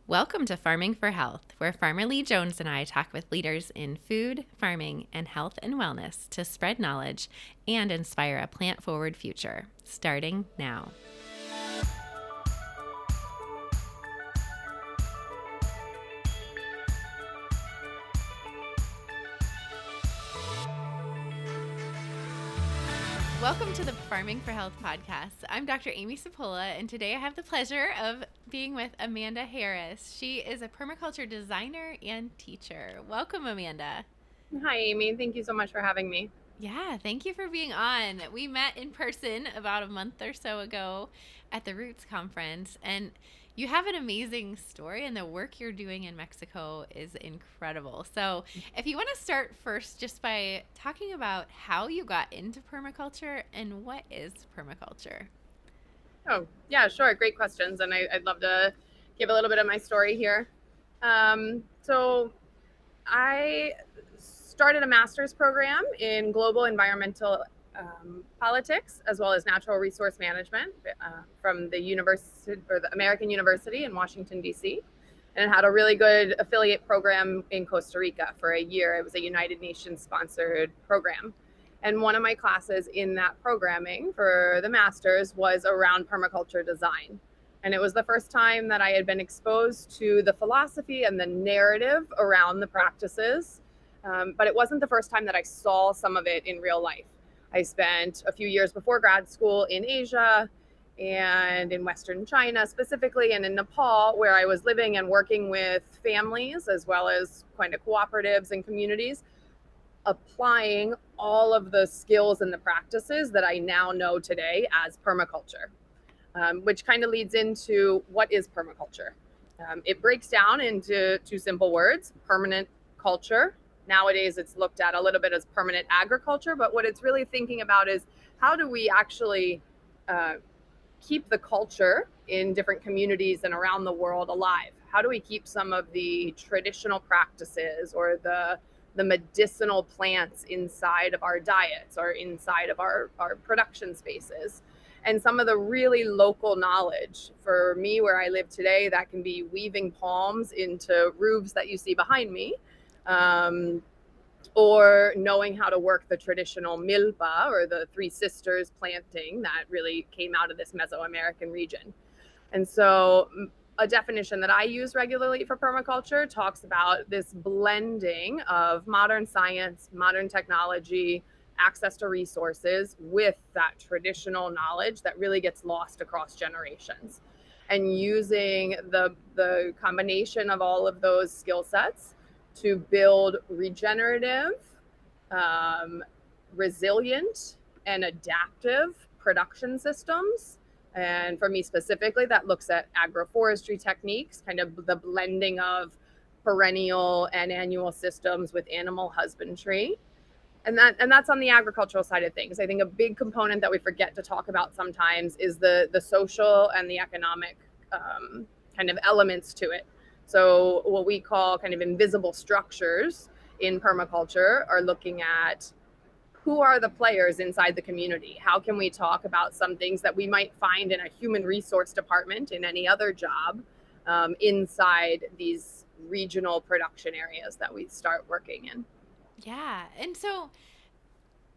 Welcome to Farming for Health, where Farmer Lee Jones and I talk with leaders in food, farming, and health and wellness to spread knowledge and inspire a plant-forward future, starting now. Welcome to the Farming for Health podcast. I'm Dr. Amy Sapola, and today I have the pleasure of being with Amanda Harris. She is a permaculture designer and teacher. Welcome, Amanda. Hi, Amy. Thank you so much for having me. Yeah, thank you for being on. We met in person about a month or so ago at the Roots Conference, and you have an amazing story, and the work you're doing in Mexico is incredible. So if you want to start first just by talking about how you got into permaculture and what is permaculture. Oh, yeah, sure. Great questions. And I'd love to give a little bit of my story here. So I started a master's program in global environmental politics, as well as natural resource management from the University or the American University in Washington, D.C. And it had a really good affiliate program in Costa Rica for a year. It was a United Nations-sponsored program. And one of my classes in that programming for the master's was around permaculture design. And it was the first time that I had been exposed to the philosophy and the narrative around the practices. But it wasn't the first time that I saw some of it in real life. I spent a few years before grad school in Asia and in Western China specifically, and in Nepal, where I was living and working with families as well as kind of cooperatives and communities, applying all of the skills and the practices that I now know today as permaculture, which kind of leads into what is permaculture. It breaks down into two simple words: permanent culture. Nowadays, it's looked at a little bit as permanent agriculture, but what it's really thinking about is how do we actually keep the culture in different communities and around the world alive? How do we keep some of the traditional practices or the medicinal plants inside of our diets or inside of our production spaces? And some of the really local knowledge. For me, where I live today, that can be weaving palms into roofs that you see behind me, or knowing how to work the traditional milpa or the Three Sisters planting that really came out of this Mesoamerican region. And so a definition that I use regularly for permaculture talks about this blending of modern science, modern technology, access to resources with that traditional knowledge that really gets lost across generations. And using the combination of all of those skill sets to build regenerative, resilient, and adaptive production systems. And for me specifically, that looks at agroforestry techniques, kind of the blending of perennial and annual systems with animal husbandry. And that's on the agricultural side of things. I think a big component that we forget to talk about sometimes is the social and the economic kind of elements to it. So what we call kind of invisible structures in permaculture are looking at who are the players inside the community. How can we talk about some things that we might find in a human resource department in any other job inside these regional production areas that we start working in? Yeah. And so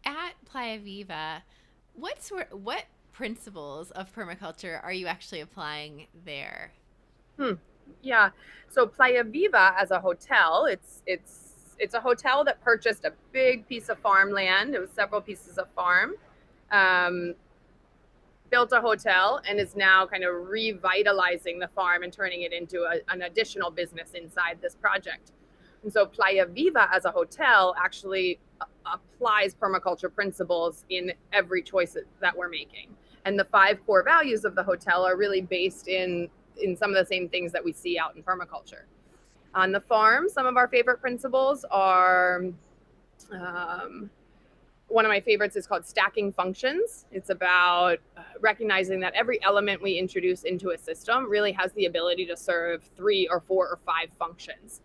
at Playa Viva, what principles of permaculture are you actually applying there? Yeah. So Playa Viva as a hotel, it's a hotel that purchased a big piece of farmland. It was several pieces of farm, built a hotel, and is now kind of revitalizing the farm and turning it into an additional business inside this project. And so Playa Viva as a hotel actually applies permaculture principles in every choice that we're making. And the 5 core values of the hotel are really based in some of the same things that we see out in permaculture. On the farm, some of our favorite principles are, one of my favorites is called stacking functions. It's about recognizing that every element we introduce into a system really has the ability to serve 3 or 4 or 5 functions.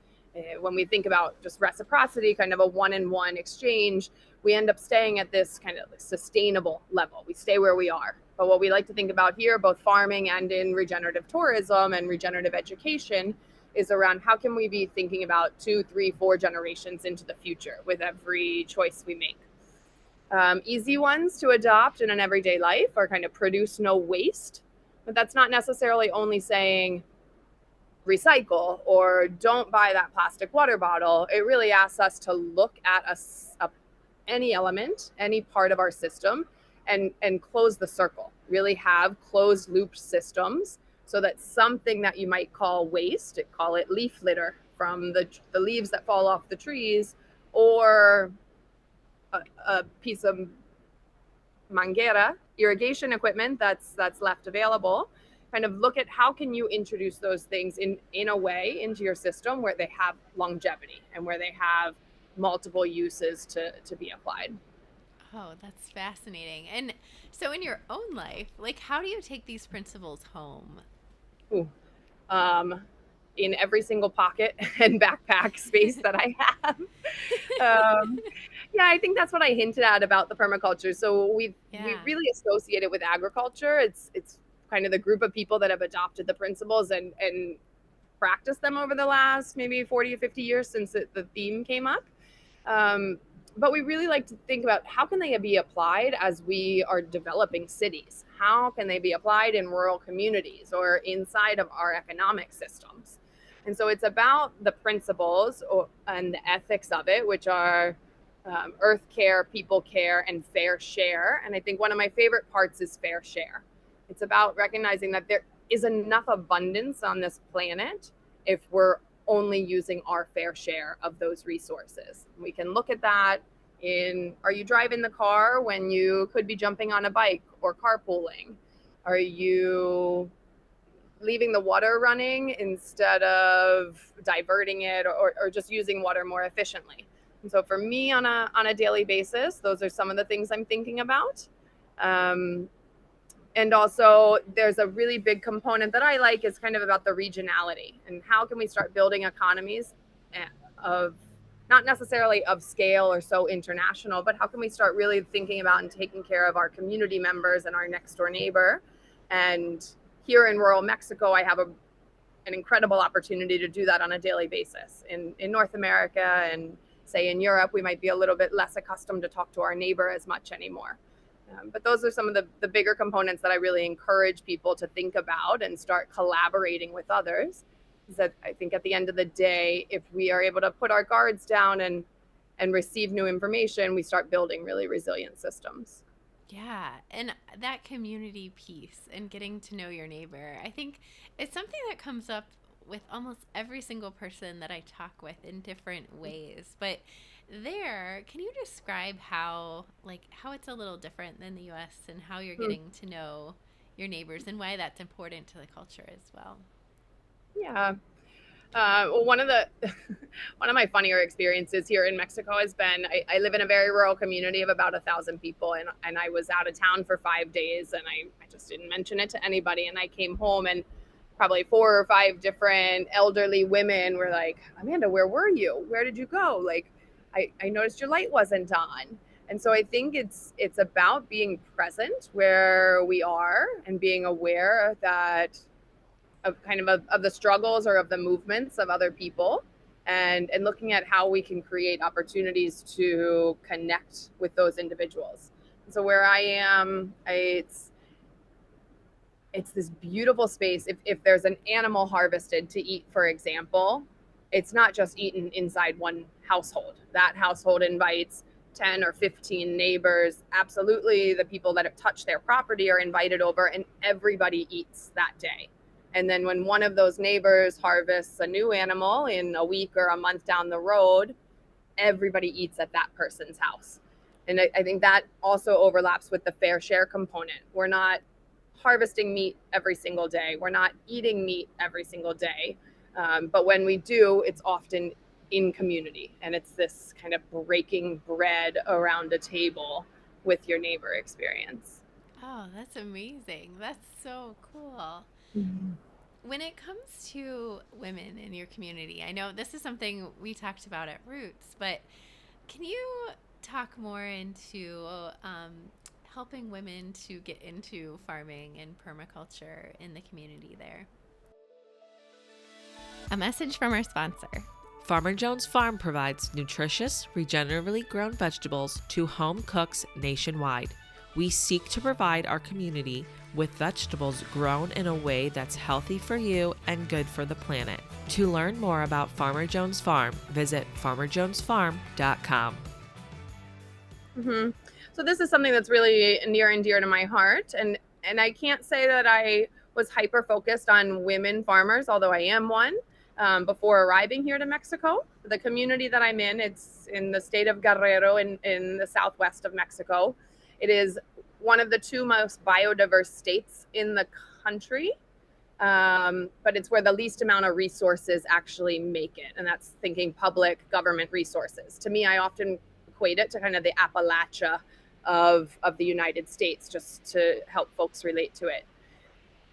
When we think about just reciprocity, kind of a one-in-one exchange, we end up staying at this kind of sustainable level. We stay where we are. But what we like to think about here, both farming and in regenerative tourism and regenerative education, is around how can we be thinking about 2, 3, 4 generations into the future with every choice we make. Easy ones to adopt in an everyday life are kind of produce no waste, but that's not necessarily only saying recycle or don't buy that plastic water bottle. It really asks us to look at any element, any part of our system, and close the circle. Really have closed loop systems so that something that you might call waste, call it leaf litter from the leaves that fall off the trees, or a piece of manguera, irrigation equipment that's left available. Kind of look at how can you introduce those things in a way into your system where they have longevity and where they have multiple uses to be applied. Oh, that's fascinating. And so in your own life, like how do you take these principles home? Ooh. Um, in every single pocket and backpack space that I have. Yeah, I think that's what I hinted at about the permaculture. So we Yeah. really associate it with agriculture. It's kind of the group of people that have adopted the principles and practiced them over the last maybe 40 or 50 years since the theme came up. Um, but we really like to think about how can they be applied as we are developing cities? How can they be applied in rural communities or inside of our economic systems? And so it's about the principles and the ethics of it, which are earth care, people care, and fair share. And I think one of my favorite parts is fair share. It's about recognizing that there is enough abundance on this planet if we're only using our fair share of those resources. We can look at that in, are you driving the car when you could be jumping on a bike or carpooling? Are you leaving the water running instead of diverting it or just using water more efficiently? And so for me on a daily basis, those are some of the things I'm thinking about. And also there's a really big component that I like is kind of about the regionality and how can we start building economies of not necessarily of scale or so international, but how can we start really thinking about and taking care of our community members and our next door neighbor. And here in rural Mexico, I have an incredible opportunity to do that on a daily basis. In North America and say in Europe, we might be a little bit less accustomed to talk to our neighbor as much anymore. But those are some of the bigger components that I really encourage people to think about and start collaborating with others. Is that I think at the end of the day, if we are able to put our guards down and receive new information, we start building really resilient systems. Yeah, and that community piece and getting to know your neighbor, I think it's something that comes up with almost every single person that I talk with in different ways. But there, can you describe how it's a little different than the US and how you're Hmm. getting to know your neighbors and why that's important to the culture as well? Yeah. Well, one of the one of my funnier experiences here in Mexico has been I live in a very rural community of about 1,000 people, and I was out of town for 5 days, and I just didn't mention it to anybody. And I came home, and probably 4 or 5 different elderly women were like, "Amanda, where were you? Where did you go? Like, I noticed your light wasn't on." And so I think it's about being present where we are and being aware that of kind of the struggles or of the movements of other people, and looking at how we can create opportunities to connect with those individuals. So where I am, it's this beautiful space. If there's an animal harvested to eat, for example, it's not just eaten inside one household. That household invites 10 or 15 neighbors. Absolutely, the people that have touched their property are invited over, and everybody eats that day. And then when one of those neighbors harvests a new animal in a week or a month down the road, everybody eats at that person's house. And I think that also overlaps with the fair share component. We're not harvesting meat every single day. We're not eating meat every single day. But when we do, it's often in community. And it's this kind of breaking bread around a table with your neighbor experience. Oh, that's amazing. That's so cool. When it comes to women in your community, I know this is something we talked about at Roots, but can you talk more into helping women to get into farming and permaculture in the community there. A message from our sponsor. Farmer Jones Farm provides nutritious, regeneratively grown vegetables to home cooks nationwide. We seek to provide our community with vegetables grown in a way that's healthy for you and good for the planet. To learn more about Farmer Jones Farm, visit farmerjonesfarm.com. So this is something that's really near and dear to my heart. And I can't say that I was hyper focused on women farmers, although I am one, before arriving here to Mexico. The community that I'm in, it's in the state of Guerrero in the southwest of Mexico. It is one of the two most biodiverse states in the country, but it's where the least amount of resources actually make it. And that's thinking public government resources. To me, I often equate it to kind of the Appalachia of the United States, just to help folks relate to it.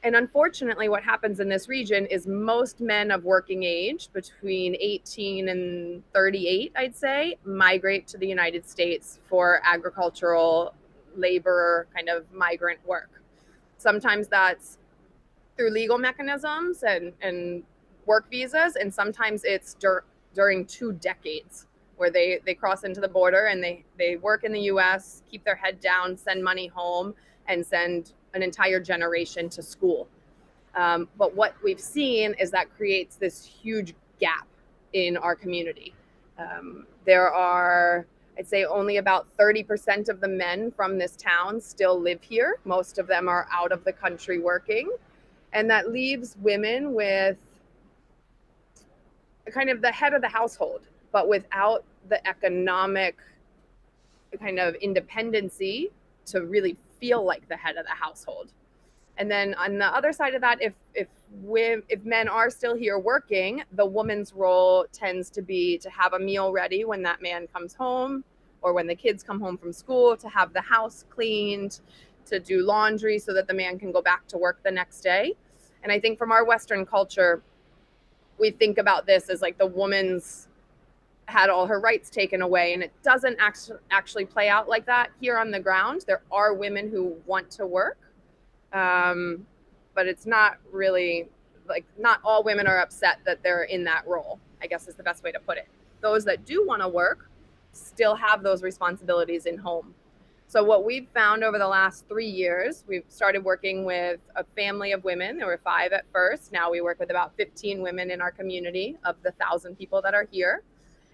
And unfortunately, what happens in this region is most men of working age, between 18 and 38, I'd say, migrate to the United States for agricultural labor, kind of migrant work. Sometimes that's through legal mechanisms and work visas, and sometimes it's during 2 decades where they cross into the border and they work in the US, keep their head down, send money home, and send an entire generation to school. But what we've seen is that creates this huge gap in our community. There are, I'd say, only about 30% of the men from this town still live here. Most of them are out of the country working. And that leaves women with kind of the head of the household, but without the economic kind of independency to really feel like the head of the household. And then on the other side of that, if men are still here working, the woman's role tends to be to have a meal ready when that man comes home, or when the kids come home from school, to have the house cleaned, to do laundry so that the man can go back to work the next day. And I think from our Western culture, we think about this as like the woman's had all her rights taken away, and it doesn't actually play out like that here on the ground. There are women who want to work, but it's not really like, not all women are upset that they're in that role, I guess is the best way to put it. Those that do want to work still have those responsibilities in home. So what we've found over the last 3 years, we've started working with a family of women. There were 5 at first. Now we work with about 15 women in our community of the 1,000 people that are here.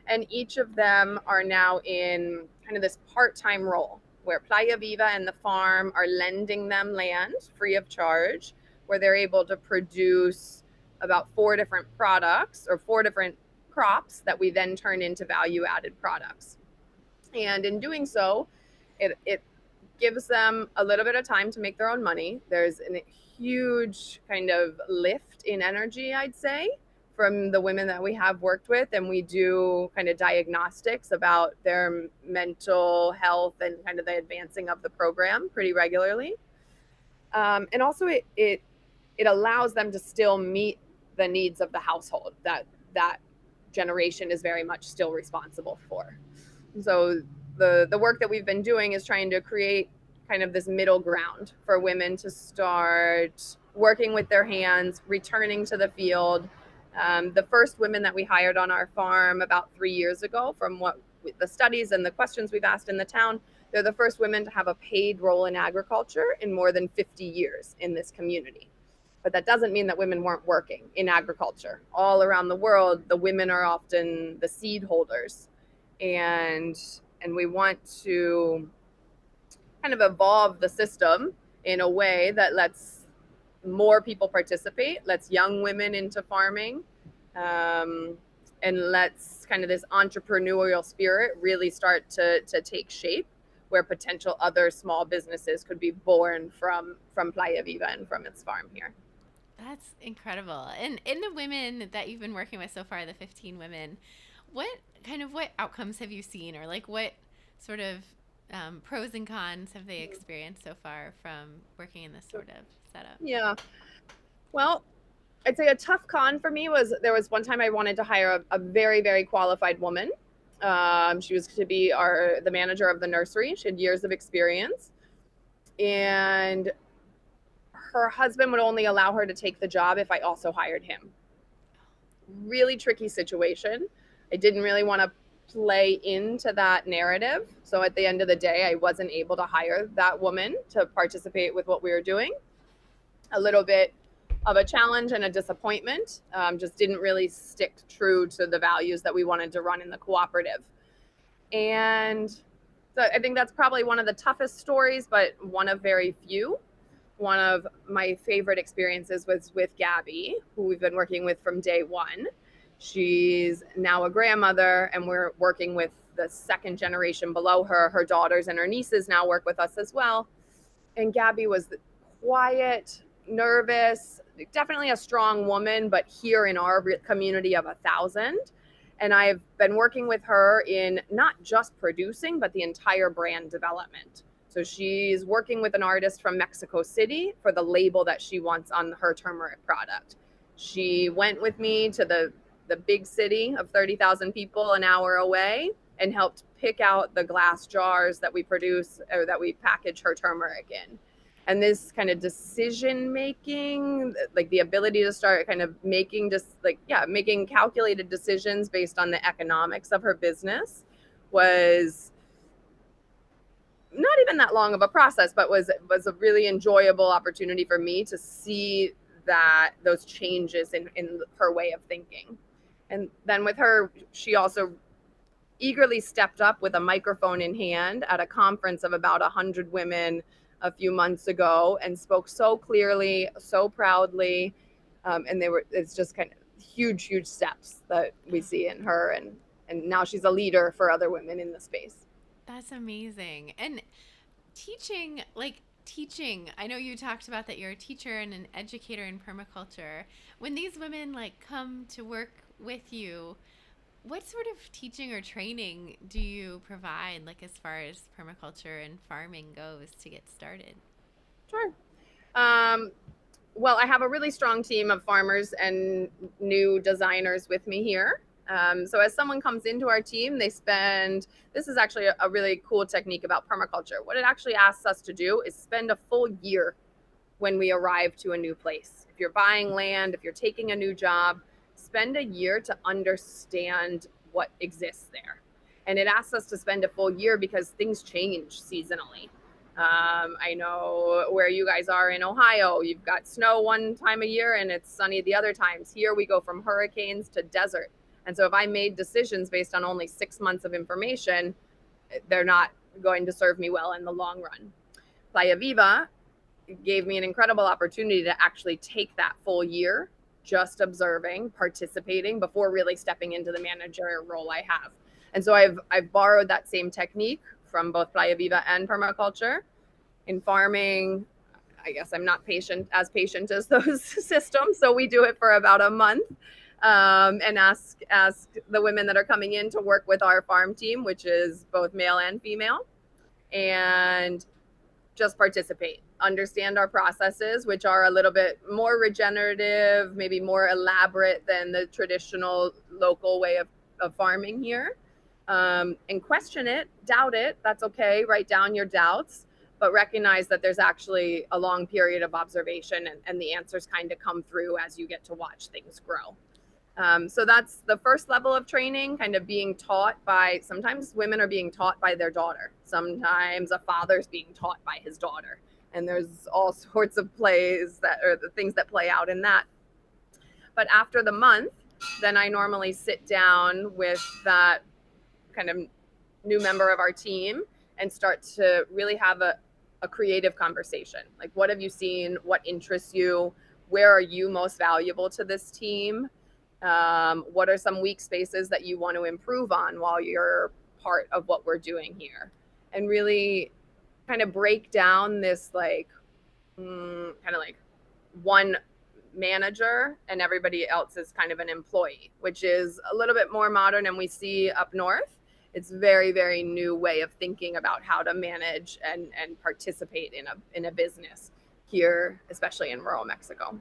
And each of them are now in kind of this part-time role where Playa Viva and the farm are lending them land free of charge, where they're able to produce about 4 different products or 4 different crops that we then turn into value-added products. And in doing so, it gives them a little bit of time to make their own money. There's a huge kind of lift in energy, I'd say, from the women that we have worked with, and we do kind of diagnostics about their mental health and kind of the advancing of the program pretty regularly. And also it allows them to still meet the needs of the household that generation is very much still responsible for. So the work that we've been doing is trying to create kind of this middle ground for women to start working with their hands, returning to the field. The first women that we hired on our farm about 3 years ago, from what the studies and the questions we've asked in the town, they're the first women to have a paid role in agriculture in more than 50 years in this community. But that doesn't mean that women weren't working in agriculture. All around the world, the women are often the seed holders. And we want to kind of evolve the system in a way that lets more people participate, lets young women into farming, and lets kind of this entrepreneurial spirit really start to take shape, where potential other small businesses could be born from Playa Viva and from its farm here. That's incredible. And in the women that you've been working with so far, the 15 women, what outcomes have you seen, or like what sort of pros and cons have they experienced so far from working in this sort of setup? Yeah. Well, I'd say a tough con for me was there was one time I wanted to hire a very, very qualified woman. She was to be the manager of the nursery. She had years of experience. And her husband would only allow her to take the job if I also hired him. Really tricky situation. I didn't really want to play into that narrative. So at the end of the day, I wasn't able to hire that woman to participate with what we were doing. A little bit of a challenge and a disappointment. Just didn't really stick true to the values that we wanted to run in the cooperative. And so I think that's probably one of the toughest stories, but one of very few. One of my favorite experiences was with Gabby, who we've been working with from day one. She's now a grandmother, and we're working with the second generation below her. Her daughters and her nieces now work with us as well. And Gabby was quiet, nervous, definitely a strong woman, but here in our community of 1,000. And I've been working with her in not just producing, but the entire brand development. So she's working with an artist from Mexico City for the label that she wants on her turmeric product. She went with me to the big city of 30,000 people an hour away and helped pick out the glass jars that we produce or that we package her turmeric in. And this kind of decision making, like the ability to start kind of making making calculated decisions based on the economics of her business was not even that long of a process, but was a really enjoyable opportunity for me to see that those changes in her way of thinking. And then with her, she also eagerly stepped up with a microphone in hand at a conference of about 100 women a few months ago and spoke so clearly, so proudly. And it's just kind of huge steps that we see in her. And now she's a leader for other women in the space. That's amazing. And teaching, I know you talked about that you're a teacher and an educator in permaculture. When these women come to work with you, what sort of teaching or training do you provide, as far as permaculture and farming goes to get started? Sure. Well, I have a really strong team of farmers and new designers with me here. So as someone comes into our team, this is actually a really cool technique about permaculture. What it actually asks us to do is spend a full year when we arrive to a new place. If you're buying land, if you're taking a new job, spend a year to understand what exists there. And it asks us to spend a full year because things change seasonally. I know where you guys are in Ohio, you've got snow one time a year and it's sunny the other times. Here we go from hurricanes to desert. And so if I made decisions based on only 6 months of information, they're not going to serve me well in the long run. Playa Viva gave me an incredible opportunity to actually take that full year, just observing, participating before really stepping into the managerial role I have. And so I've borrowed that same technique from both Playa Viva and permaculture. In farming, I guess I'm not as patient as those systems. So we do it for about a month. And ask the women that are coming in to work with our farm team, which is both male and female, and just participate, understand our processes, which are a little bit more regenerative, maybe more elaborate than the traditional local way of farming here, and question it, doubt it. That's okay. Write down your doubts, but recognize that there's actually a long period of observation and the answers kind of come through as you get to watch things grow. So that's the first level of training, kind of being taught by, sometimes women are being taught by their daughter. Sometimes a father's being taught by his daughter. And there's all sorts of plays the things that play out in that. But after the month, then I normally sit down with that kind of new member of our team and start to really have a creative conversation. Like, what have you seen? What interests you? Where are you most valuable to this team? What are some weak spaces that you want to improve on while you're part of what we're doing here? And really kind of break down this kind of like one manager and everybody else is kind of an employee, which is a little bit more modern and we see up north. It's very, very new way of thinking about how to manage and participate in a business here, especially in rural Mexico.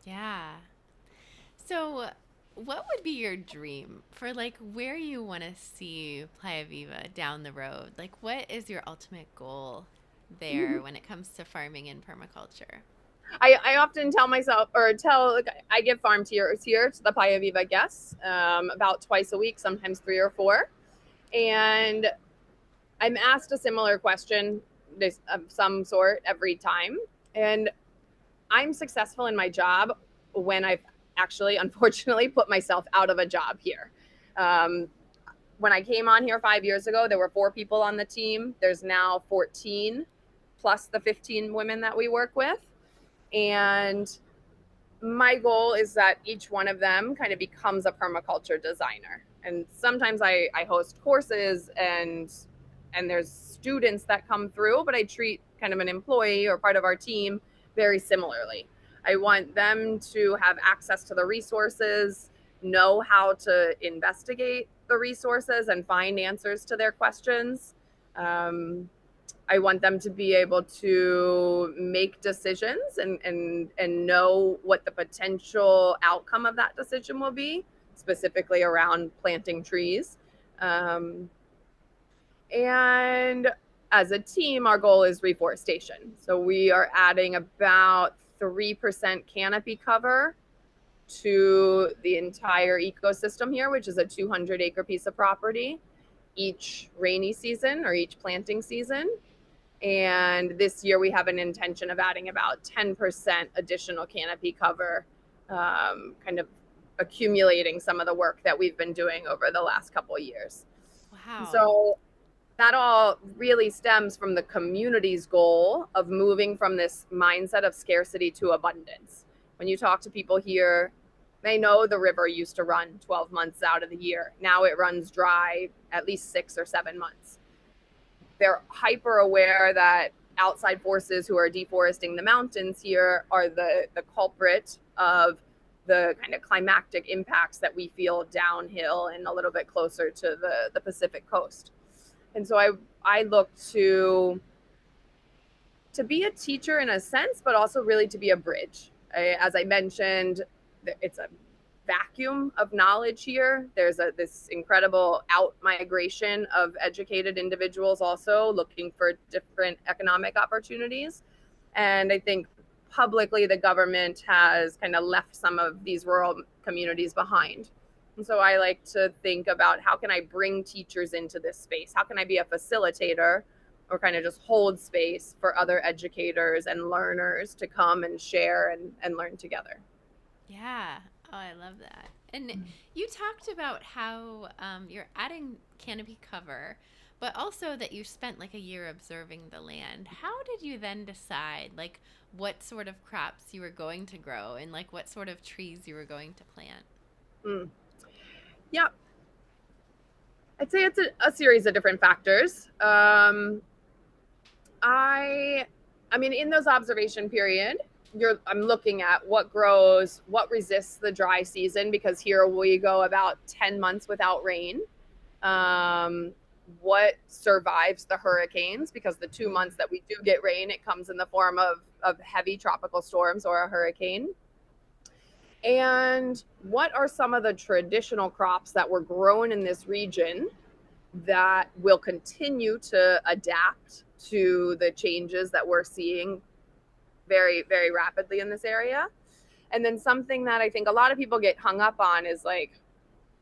Yeah. So what would be your dream for where you want to see Playa Viva down the road? What is your ultimate goal? there when it comes to farming and permaculture? I often tell myself, or like, I give farm tours here to the Playa Viva guests about twice a week, sometimes 3 or 4. And I'm asked a similar question of some sort every time. And I'm successful in my job when I've actually, unfortunately, put myself out of a job here. When I came on here 5 years ago, there were 4 people on the team. There's now 14, plus the 15 women that we work with. And my goal is that each one of them kind of becomes a permaculture designer. And sometimes I host courses and there's students that come through, but I treat kind of an employee or part of our team very similarly. I want them to have access to the resources, know how to investigate the resources and find answers to their questions. I want them to be able to make decisions and know what the potential outcome of that decision will be, specifically around planting trees. And as a team, our goal is reforestation. So we are adding about 3% canopy cover to the entire ecosystem here, which is a 200-acre piece of property, each rainy season or each planting season. And this year we have an intention of adding about 10% additional canopy cover, kind of accumulating some of the work that we've been doing over the last couple of years. Wow. So that all really stems from the community's goal of moving from this mindset of scarcity to abundance. When you talk to people here, they know the river used to run 12 months out of the year. Now it runs dry at least 6 or 7 months. They're hyper aware that outside forces who are deforesting the mountains here are the culprit of the kind of climactic impacts that we feel downhill and a little bit closer to the Pacific coast. And so I look to be a teacher in a sense, but also really to be a bridge. As I mentioned, it's a vacuum of knowledge here. There's this incredible out migration of educated individuals also looking for different economic opportunities. And I think publicly the government has kind of left some of these rural communities behind. And so I like to think about how can I bring teachers into this space? How can I be a facilitator or kind of just hold space for other educators and learners to come and share and learn together? Yeah. Oh, I love that. And you talked about how you're adding canopy cover, but also that you spent like a year observing the land. How did you then decide like what sort of crops you were going to grow and like what sort of trees you were going to plant? Yeah, I'd say it's a series of different factors. I mean, in those observation period, I'm looking at what grows, what resists the dry season, because here we go about 10 months without rain. What survives the hurricanes, because the 2 months that we do get rain, it comes in the form of heavy tropical storms or a hurricane. And what are some of the traditional crops that were grown in this region that will continue to adapt to the changes that we're seeing very, very rapidly in this area? And then something that I think a lot of people get hung up on is like,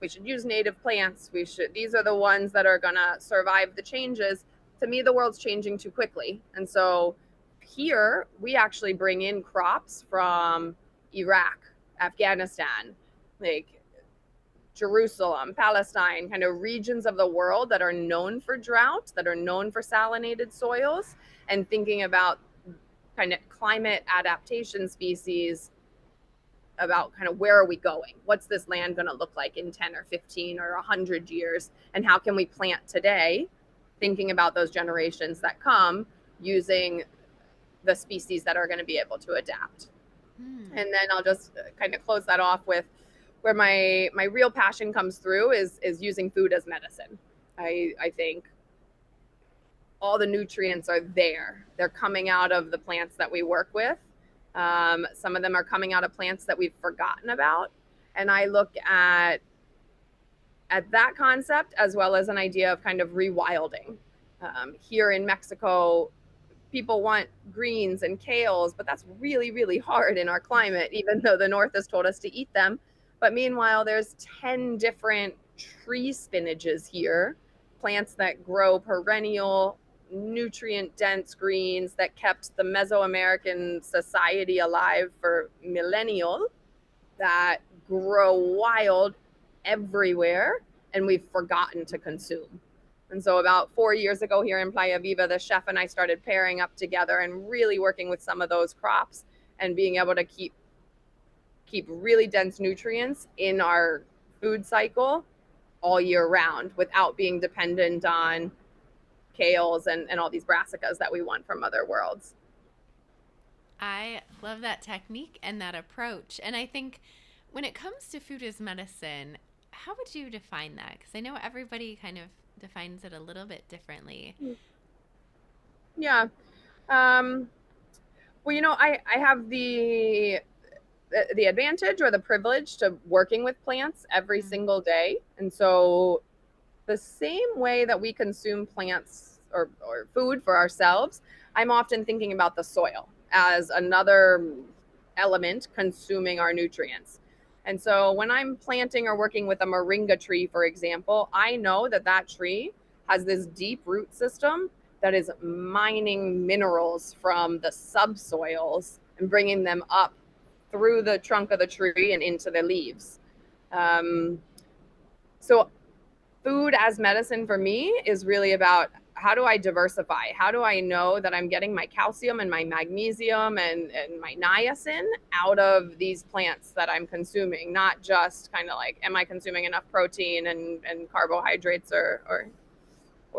we should use native plants. These are the ones that are gonna survive the changes. To me, the world's changing too quickly. And so here we actually bring in crops from Iraq, Afghanistan, like Jerusalem, Palestine, kind of regions of the world that are known for drought, that are known for salinated soils, and thinking about kind of climate adaptation species, about kind of where are we going? What's this land going to look like in 10 or 15 or 100 years? And how can we plant today, thinking about those generations that come, using the species that are going to be able to adapt? And then I'll just kind of close that off with where my real passion comes through is using food as medicine. I think all the nutrients are there. They're coming out of the plants that we work with. Some of them are coming out of plants that we've forgotten about. And I look at that concept as well as an idea of kind of rewilding. Here in Mexico, people want greens and kales, but that's really, really hard in our climate, even though the North has told us to eat them. But meanwhile, there's 10 different tree spinaches here, plants that grow perennial, nutrient dense greens that kept the Mesoamerican society alive for millennials, that grow wild everywhere and we've forgotten to consume. And so about 4 years ago here in Playa Viva, the chef and I started pairing up together and really working with some of those crops and being able to keep really dense nutrients in our food cycle all year round without being dependent on kales and all these brassicas that we want from other worlds. I love that technique and that approach. And I think when it comes to food as medicine, how would you define that? Because I know everybody kind of defines it a little bit differently. Yeah. Well, you know, I have the advantage or the privilege to working with plants every single day. And so the same way that we consume plants or food for ourselves, I'm often thinking about the soil as another element consuming our nutrients. And so when I'm planting or working with a moringa tree, for example, I know that that tree has this deep root system that is mining minerals from the subsoils and bringing them up through the trunk of the tree and into the leaves. So food as medicine for me is really about how do I diversify? How do I know that I'm getting my calcium and my magnesium and my niacin out of these plants that I'm consuming, not just kind of like, am I consuming enough protein and carbohydrates or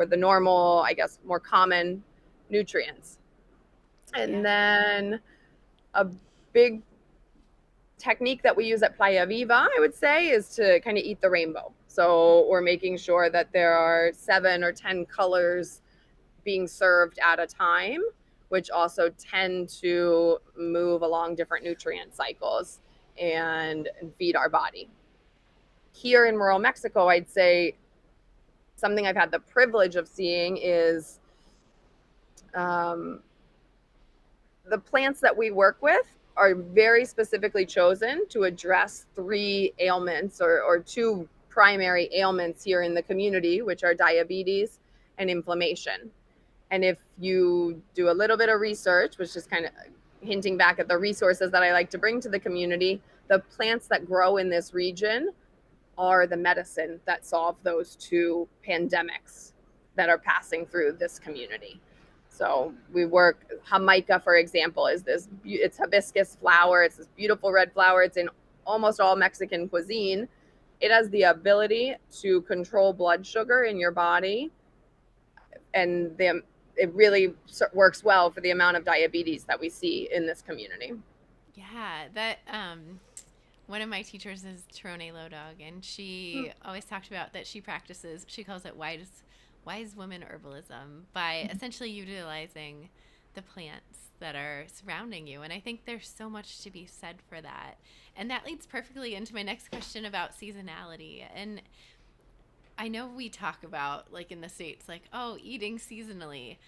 the normal, I guess, more common nutrients. And then a big technique that we use at Playa Viva, I would say, is to kind of eat the rainbow. So we're making sure that there are 7 or 10 colors being served at a time, which also tend to move along different nutrient cycles and feed our body. Here in rural Mexico, I'd say something I've had the privilege of seeing is the plants that we work with are very specifically chosen to address 3 ailments or 2 primary ailments here in the community, which are diabetes and inflammation. And if you do a little bit of research, which is kind of hinting back at the resources that I like to bring to the community, the plants that grow in this region are the medicine that solve those 2 pandemics that are passing through this community. So we work, Jamaica, for example, is it's hibiscus flower. It's this beautiful red flower. It's in almost all Mexican cuisine. It has the ability to control blood sugar in your body. And it really works well for the amount of diabetes that we see in this community. Yeah, that one of my teachers is Terone Lodog, and she always talked about that she practices, she calls it wise woman herbalism, by essentially utilizing the plants that are surrounding you. And I think there's so much to be said for that. And that leads perfectly into my next question about seasonality. And I know we talk about, like in the States, like, oh, eating seasonally.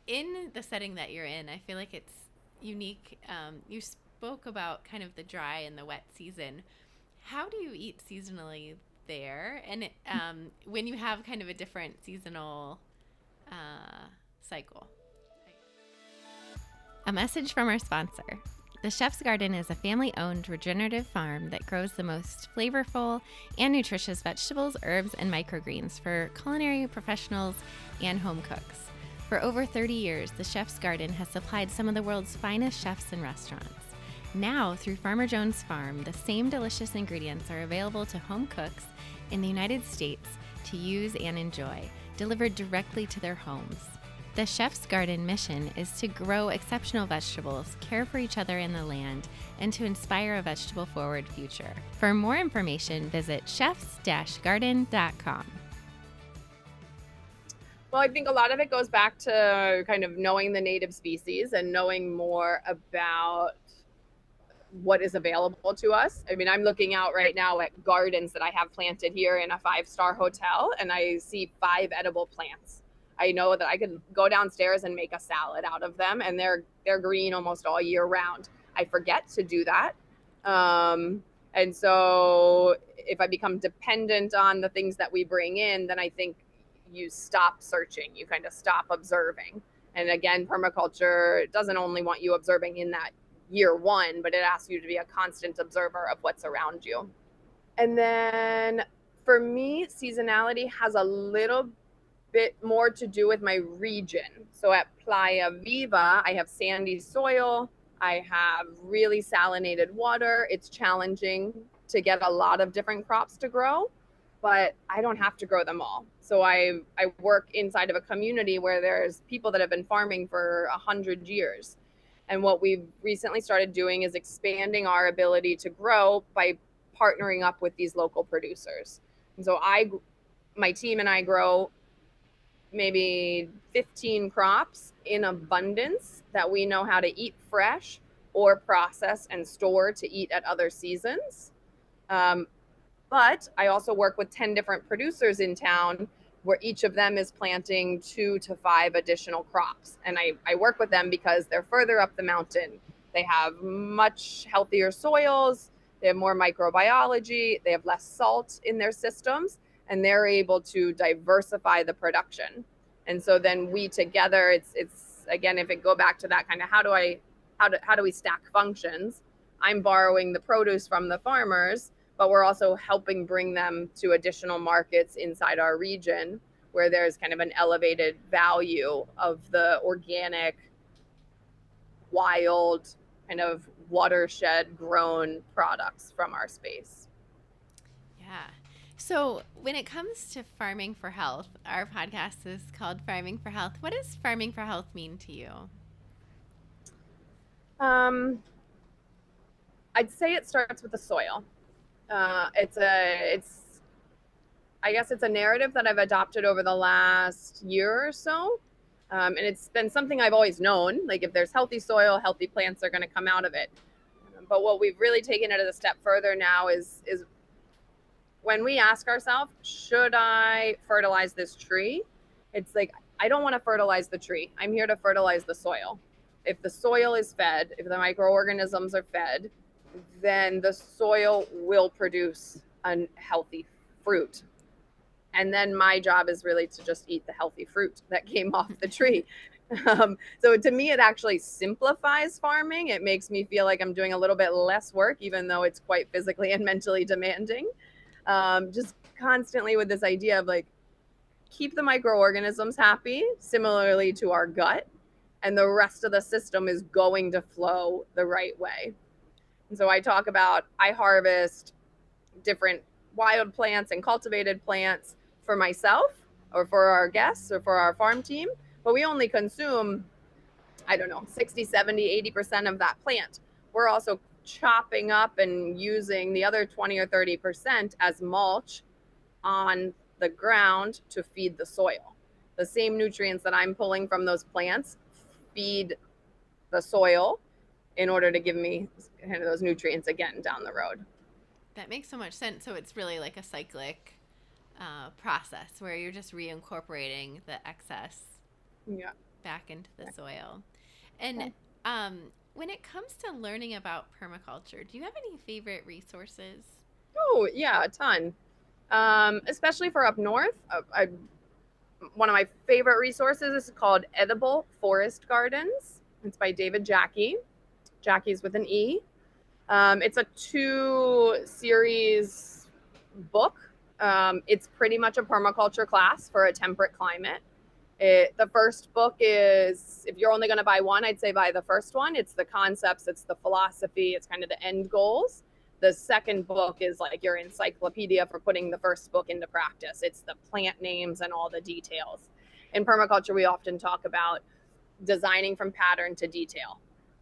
In the setting that you're in, I feel like it's unique. You spoke about kind of the dry and the wet season. How do you eat seasonally there? And when you have kind of a different seasonal cycle. A message from our sponsor. The Chef's Garden is a family-owned regenerative farm that grows the most flavorful and nutritious vegetables, herbs, and microgreens for culinary professionals and home cooks. For over 30 years, the Chef's Garden has supplied some of the world's finest chefs and restaurants. Now, through Farmer Jones Farm, the same delicious ingredients are available to home cooks in the United States to use and enjoy, delivered directly to their homes. The Chef's Garden mission is to grow exceptional vegetables, care for each other in the land, and to inspire a vegetable-forward future. For more information, visit chefs-garden.com. Well, I think a lot of it goes back to kind of knowing the native species and knowing more about what is available to us. I mean, I'm looking out right now at gardens that I have planted here in a 5-star hotel, and I see 5 edible plants I know that I could go downstairs and make a salad out of them, and they're green almost all year round. I forget to do that. And so if I become dependent on the things that we bring in, then I think you stop searching, you kind of stop observing. And again, permaculture doesn't only want you observing in that year one, but it asks you to be a constant observer of what's around you. And then for me, seasonality has a little bit more to do with my region. So at Playa Viva, I have sandy soil. I have really salinated water. It's challenging to get a lot of different crops to grow, but I don't have to grow them all. So I work inside of a community where there's people that have been farming for 100 years. And what we've recently started doing is expanding our ability to grow by partnering up with these local producers. And so my team and I grow maybe 15 crops in abundance that we know how to eat fresh or process and store to eat at other seasons. But I also work with 10 different producers in town where each of them is planting 2 to 5 additional crops. And I work with them because they're further up the mountain. They have much healthier soils. They have more microbiology. They have less salt in their systems, and they're able to diversify the production. And so then we together, it's again, if it go back to that kind of how do we stack functions? I'm borrowing the produce from the farmers, but we're also helping bring them to additional markets inside our region where there's kind of an elevated value of the organic, wild, kind of watershed grown products from our space. Yeah. So when it comes to farming for health, our podcast is called Farming for Health. What does farming for health mean to you? I'd say it starts with the soil. I guess it's a narrative that I've adopted over the last year or so. And it's been something I've always known, like if there's healthy soil, healthy plants are going to come out of it. But what we've really taken it a step further now is when we ask ourselves, should I fertilize this tree? It's like, I don't want to fertilize the tree. I'm here to fertilize the soil. If the soil is fed, if the microorganisms are fed, then the soil will produce a healthy fruit. And then my job is really to just eat the healthy fruit that came off the tree. So to me, it actually simplifies farming. It makes me feel like I'm doing a little bit less work, even though it's quite physically and mentally demanding. Just constantly with this idea of like, keep the microorganisms happy, similarly to our gut, and the rest of the system is going to flow the right way. And so I talk about, I harvest different wild plants and cultivated plants for myself or for our guests or for our farm team, but we only consume, 60, 70, 80% of that plant. We're also chopping up and using the other 20 or 30% as mulch on the ground to feed the soil. The same nutrients that I'm pulling from those plants feed the soil in order to give me kind of those nutrients again down the road. That makes so much sense. So it's really like a cyclic process where you're just reincorporating the excess back into the soil. And when it comes to learning about permaculture, do you have any favorite resources? Oh, yeah, a ton. Especially for up north. One of my favorite resources is called Edible Forest Gardens. It's by David Jackie. Jackie's with an E. It's a 2-series book. It's pretty much a permaculture class for a temperate climate. The first book is, if you're only going to buy one, I'd say buy the first one. It's the concepts, it's the philosophy, it's kind of the end goals. The second book is like your encyclopedia for putting the first book into practice. It's the plant names and all the details. In permaculture, we often talk about designing from pattern to detail.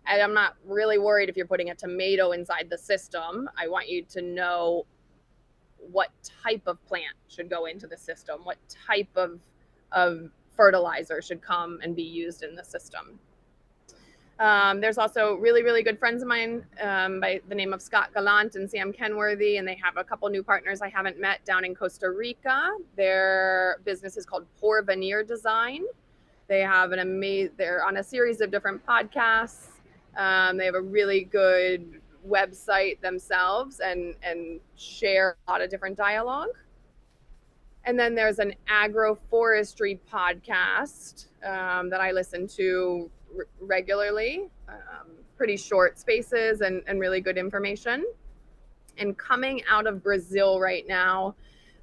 And I'm not really worried if you're putting a tomato inside the system. I want you to know what type of plant should go into the system, what type of fertilizer should come and be used in the system. There's also really, really good friends of mine by the name of Scott Gallant and Sam Kenworthy, and they have a couple new partners I haven't met down in Costa Rica. Their business is called Porvenir Design. They have they're on a series of different podcasts. They have a really good website themselves and share a lot of different dialogue. And then there's an agroforestry podcast that I listen to regularly, pretty short spaces and really good information. And coming out of Brazil right now,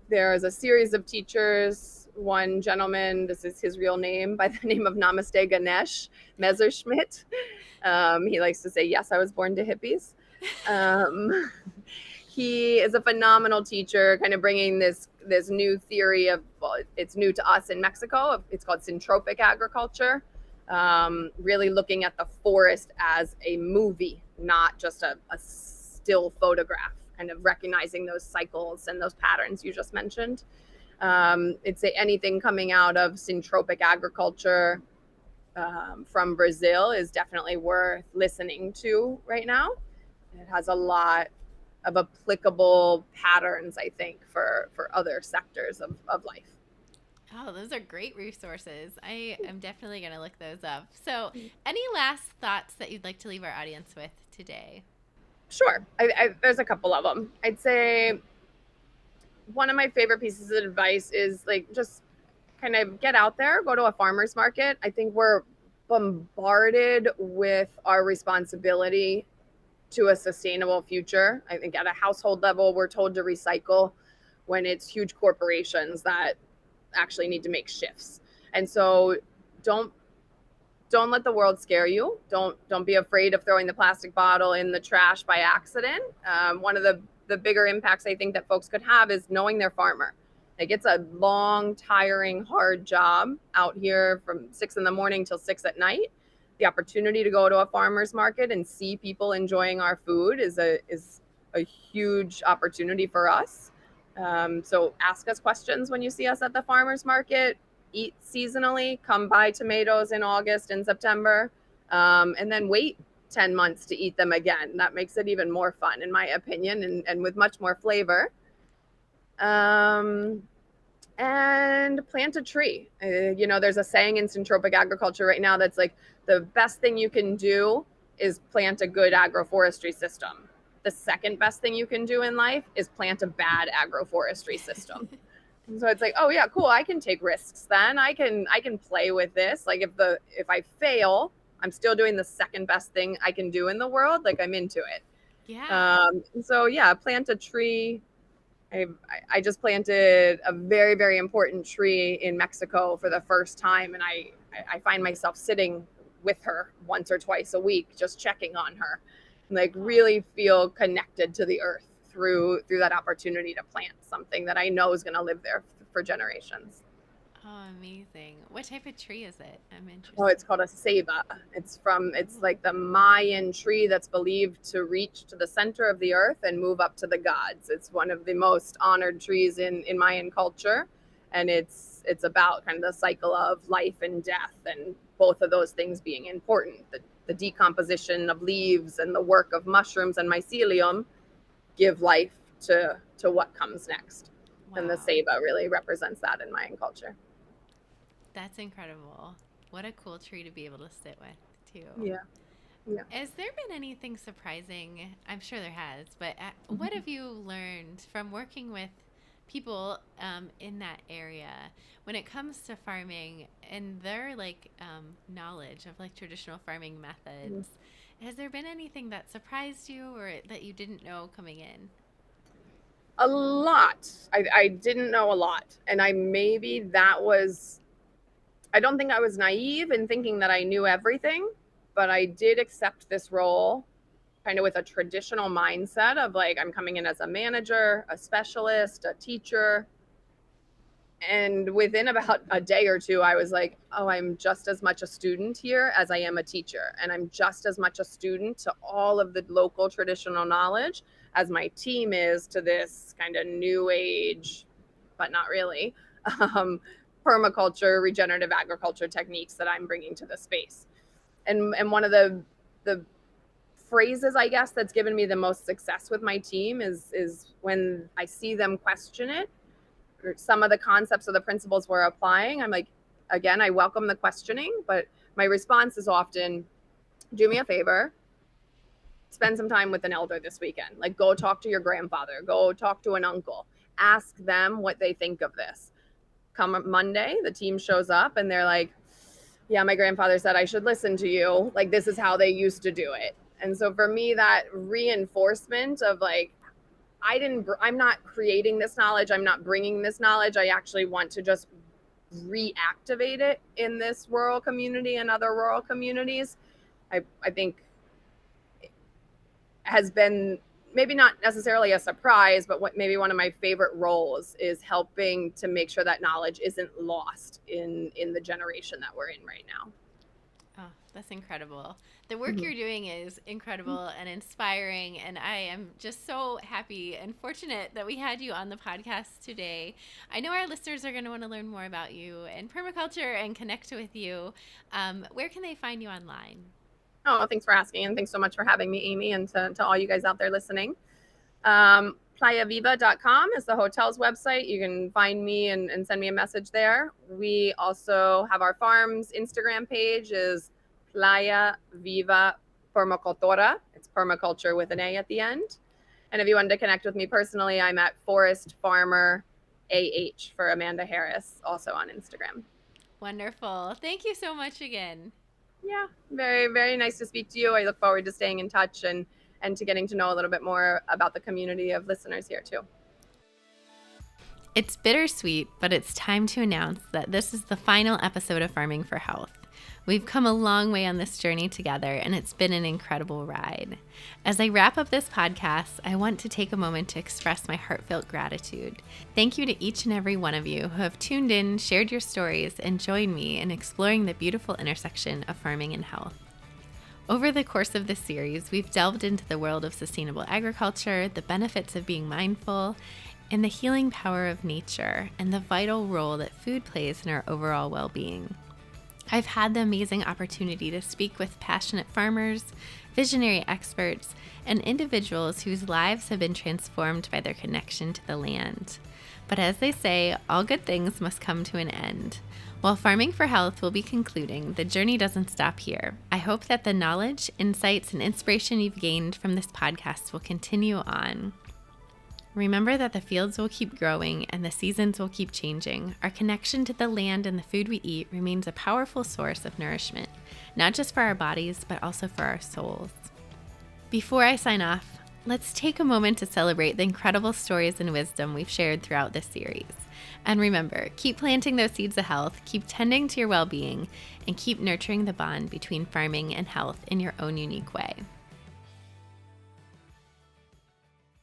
there's a series of teachers. One gentleman, this is his real name, by the name of Namaste Ganesh Messerschmidt. He likes to say, yes, I was born to hippies. He is a phenomenal teacher, kind of bringing this new theory of, well, it's new to us in Mexico. It's called syntropic agriculture. Really looking at the forest as a movie, not just a still photograph, kind of recognizing those cycles and those patterns you just mentioned. It's anything coming out of syntropic agriculture from Brazil is definitely worth listening to right now. It has a lot of applicable patterns, I think, for other sectors of life. Oh, those are great resources. I am definitely going to look those up. So, any last thoughts that you'd like to leave our audience with today? Sure. There's a couple of them. I'd say one of my favorite pieces of advice is like just kind of get out there, go to a farmer's market. I think we're bombarded with our responsibility to a sustainable future. I think at a household level, we're told to recycle when it's huge corporations that actually need to make shifts. And so don't let the world scare you. Don't be afraid of throwing the plastic bottle in the trash by accident. One of the bigger impacts I think that folks could have is knowing their farmer. Like, it's a long, tiring, hard job out here from 6 a.m. till 6 p.m. The opportunity to go to a farmer's market and see people enjoying our food is a huge opportunity for us. So ask us questions when you see us at the farmer's market. Eat seasonally. Come buy tomatoes in August and September, and then wait 10 months to eat them again. That makes it even more fun, in my opinion, and with much more flavor. And plant a tree. There's a saying in syntropic agriculture right now that's like, the best thing you can do is plant a good agroforestry system. The second best thing you can do in life is plant a bad agroforestry system. And so it's like, oh yeah, cool. I can take risks then. I can play with this. Like, if I fail, I'm still doing the second best thing I can do in the world. Like, I'm into it. Yeah. So yeah, plant a tree. I just planted a very, very important tree in Mexico for the first time. And I find myself sitting with her once or twice a week, just checking on her, and like really feel connected to the earth through that opportunity to plant something that I know is going to live there for generations. Oh, amazing. What type of tree is it? I'm interested. Oh, it's called a ceiba. It's like the Mayan tree that's believed to reach to the center of the earth and move up to the gods. It's one of the most honored trees in Mayan culture. And it's about kind of the cycle of life and death, and both of those things being important. The decomposition of leaves and the work of mushrooms and mycelium give life to what comes next. Wow. And the ceiba really represents that in Mayan culture. That's incredible. What a cool tree to be able to sit with, too. Yeah. Has there been anything surprising? I'm sure there has, but what have you learned from working with people in that area when it comes to farming and their knowledge of traditional farming methods? Mm-hmm. Has there been anything that surprised you or that you didn't know coming in? A lot. I didn't know a lot, and I don't think I was naive in thinking that I knew everything, but I did accept this role kind of with a traditional mindset of like, I'm coming in as a manager, a specialist, a teacher. And within about a day or two, I was like, oh, I'm just as much a student here as I am a teacher. And I'm just as much a student to all of the local traditional knowledge as my team is to this kind of new age, but not really, permaculture, regenerative agriculture techniques that I'm bringing to the space. And one of the phrases, I guess, that's given me the most success with my team is when I see them question it, or some of the concepts or the principles we're applying. I'm like, again, I welcome the questioning, but my response is often, do me a favor, spend some time with an elder this weekend. Like, go talk to your grandfather, go talk to an uncle, ask them what they think of this. Come Monday, the team shows up and they're like, yeah, my grandfather said I should listen to you. Like, this is how they used to do it. And so for me, that reinforcement of like, I'm not creating this knowledge, I'm not bringing this knowledge, I actually want to just reactivate it in this rural community and other rural communities, I think has been maybe not necessarily a surprise, but what maybe one of my favorite roles is helping to make sure that knowledge isn't lost in the generation that we're in right now. Oh, that's incredible. The work you're doing is incredible and inspiring, and I am just so happy and fortunate that we had you on the podcast today. I know our listeners are going to want to learn more about you and permaculture and connect with you. Where can they find you online? Oh, thanks for asking, and thanks so much for having me, Amy, and to all you guys out there listening. PlayaViva.com is the hotel's website. You can find me and send me a message there. We also have our farm's Instagram page is Playa Viva Permacultura. It's permaculture with an A at the end. And if you wanted to connect with me personally, I'm at Forest Farmer AH for Amanda Harris, also on Instagram. Wonderful. Thank you so much again. Yeah, very, very nice to speak to you. I look forward to staying in touch and to getting to know a little bit more about the community of listeners here too. It's bittersweet, but it's time to announce that this is the final episode of Farming for Health. We've come a long way on this journey together, and it's been an incredible ride. As I wrap up this podcast, I want to take a moment to express my heartfelt gratitude. Thank you to each and every one of you who have tuned in, shared your stories, and joined me in exploring the beautiful intersection of farming and health. Over the course of this series, we've delved into the world of sustainable agriculture, the benefits of being mindful, and the healing power of nature, and the vital role that food plays in our overall well-being. I've had the amazing opportunity to speak with passionate farmers, visionary experts, and individuals whose lives have been transformed by their connection to the land. But as they say, all good things must come to an end. While Farming for Health will be concluding, the journey doesn't stop here. I hope that the knowledge, insights, and inspiration you've gained from this podcast will continue on. Remember that the fields will keep growing and the seasons will keep changing. Our connection to the land and the food we eat remains a powerful source of nourishment, not just for our bodies, but also for our souls. Before I sign off, let's take a moment to celebrate the incredible stories and wisdom we've shared throughout this series. And remember, keep planting those seeds of health, keep tending to your well-being, and keep nurturing the bond between farming and health in your own unique way.